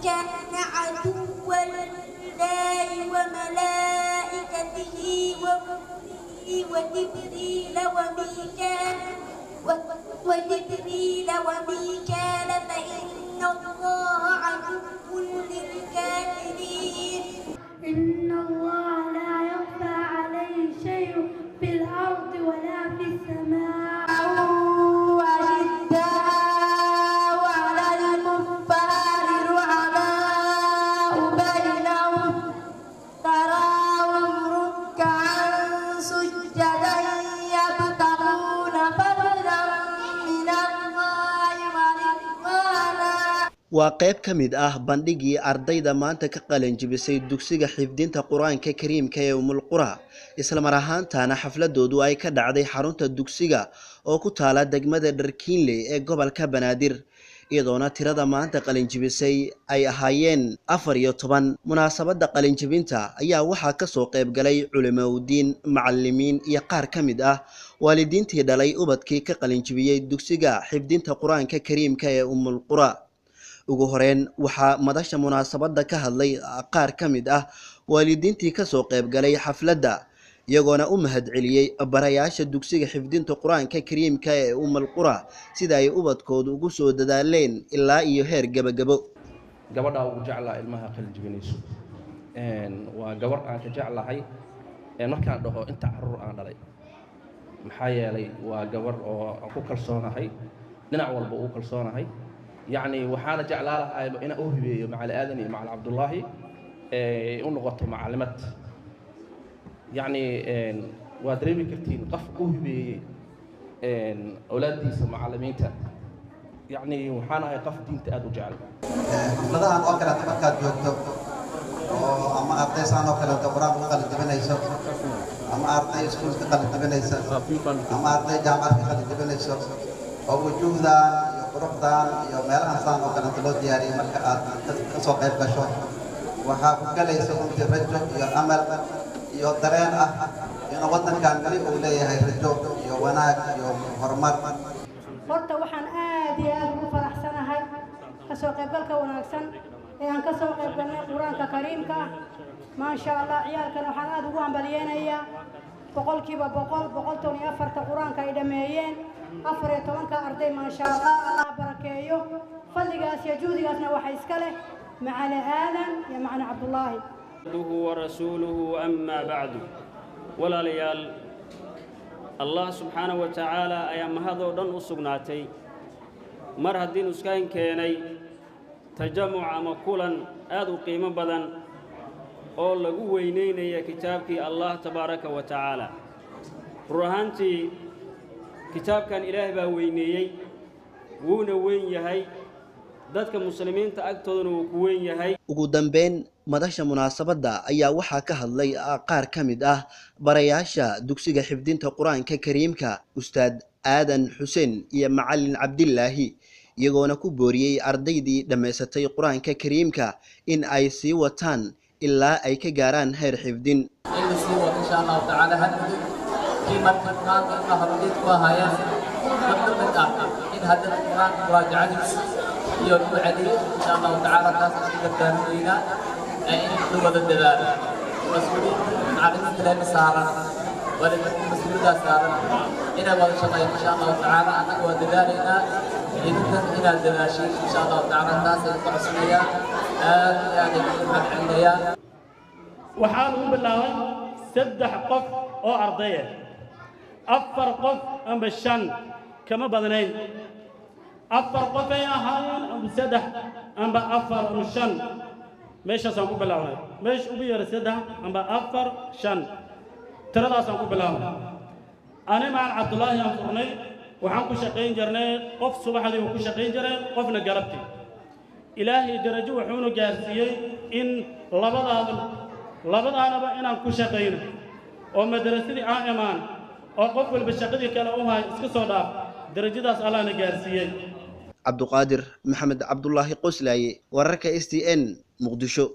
كان عدوا لله وملائكته وجبريل وميكال فإن الله عدو للكافرين إن الله لا يخفى عليه شيء في الأرض ولا في السماء وأشداء على الكفار رحماء بينهم تراهم ركعا سجدا يبتغون فضلا من الله ورضوانا. waa qayb ka mid ah bandhigii ardayda maanta ka qalin jibisay dugsiga xifdinta quraanka kariimka ee Ummul Qura isla mar ahaantaana xafladoodu ay ka dhacday xarunta dugsiga oo ku taala degmada Dharkiinle ee gobolka Banaadir iyadoona tirada maanta qalin jibisay ay ahaayeen 14 munaasabada qalin jibinta ayaa waxaa ka soo qayb galay culimooyin macallimiin iyo qaar ka mid ah waalidiintii dhalay ubadkii ka qalin jibiyay dugsiga xifdinta quraanka kariimka ee Ummul Qura ugu horeen waxaa madasha munaasabada ka hadlay qaar ka mid ah waalidiintii ka soo qayb galay xafladda iyagoona u mahadceliyay barayaasha dugsiga xifdinta quraanka kariimka ee Ummul Qura sida ay ubadkoodu ugu soo dadaaleen ilaa iyo heer gabagabo gabadha ugu jeclaa ilmaha qalin jibinayso waa gabar aan ka jeclahay markaan dhaho inta caruur aan dhalay maxaa yeelay waa gabar oo aan ku kalsoonahay dhinac walba uu kalsoonahay يعني وحنا جعلها أنا أهبي مع الآذني مع عبد الله ونقطة معلمات يعني وادريبي كرتين قف أهبي أولادي معلمينها يعني وحنا قف دين تأدو جعل. لذا أنا أكره تبكات يوتيوب أما أرتيس أنا أكره تبرام قال تبني يسوع أما أرتيس كل قال تبني يسوع أما أرتيس جامعة قال تبني يسوع أو وجودا quruxdan iyo meelaha saan oo kale loo diyaariyay marka aad ka soo qayb gasho waxa ku galaysa runtii rajo iyo amal iyo dareen ah in wadankan kali uu leeyahay rajo iyo wanaag iyo horumar horta waxaan aad iyo aad ugu faraxsanahay ka soo qaybgalka wanaagsan ee aan ka soo qayb galnay quraanka kariimka ma sha Allah ciyaalkan waxaan aad ugu hambalyeeynaya boqolkiiba boqol iyo afarta quraanka ay dhameeyeen 14 arday ma sha Allah Allah barakeeyo fadligaas iyo juudigaasna waxa iska leh macana aadan iyo macana Abdullah wa rasuluhu amma ba'du wala liyal Allah subhanahu wa ta'ala ayaa mahado dhan u sugnaatay mar hadii nuskayn keenay tajamuc ama kulan aad u qiimo badan oo lagu weyneynaya kitaabkii Allah tabaaraka wa ta'ala ruuhantii kitaabkan Ilaahay baa weyneeyay wuuna weyn yahay dadka muslimiinta agtoodana uu ku weyn yahay ugu dambeyn madasha munaasabada ayaa waxaa ka hadlay qaar ka mid ah barayaasha dugsiga xifdinta quraanka kariimka ustaad aadan xuseen iyo macallin Cabdillaahi iyagoona ku booriyay ardaydii dhameysatay quraanka kariimka in ay sii wataan ilaa ay ka gaaraan heer xifdin insha Allah ta'ala كما كان هرديت وهايا قدمت إن هذا القرآن مراجعة يوم عدي إن شاء الله تعالى ناس تقدرنا إن لغة الدلالة مسؤولين على كلام سارة وللمسؤولين سارة إن والله إن شاء الله تعالى أنا ودلالنا إن الدلاشي إن شاء الله تعالى الناس القرصية يعني من عندها وحالهم بالله سدح قف أو أرضية أفر قف أم بالشن كما بدنين أفر قف يا هاين أم سدح أم بأفر الشن مش أسمع بلاونه مش أبير سدح أم بأفر شن ترى لا أسمع بلاونه أنا مع عبد الله ينصرني وحنكو شقين جرني قف صباح لي وكو شقين جرني قفنا جربتي إلهي درجة وحونه جارسية إن لبض أنا بأنا كو شقين ومدرستي آمان وقفل بالشقدي كلا أمها اسكسو داف درجة داس على نجارسية عبد القادر محمد عبد الله قسلاي ورك STN مقدشو.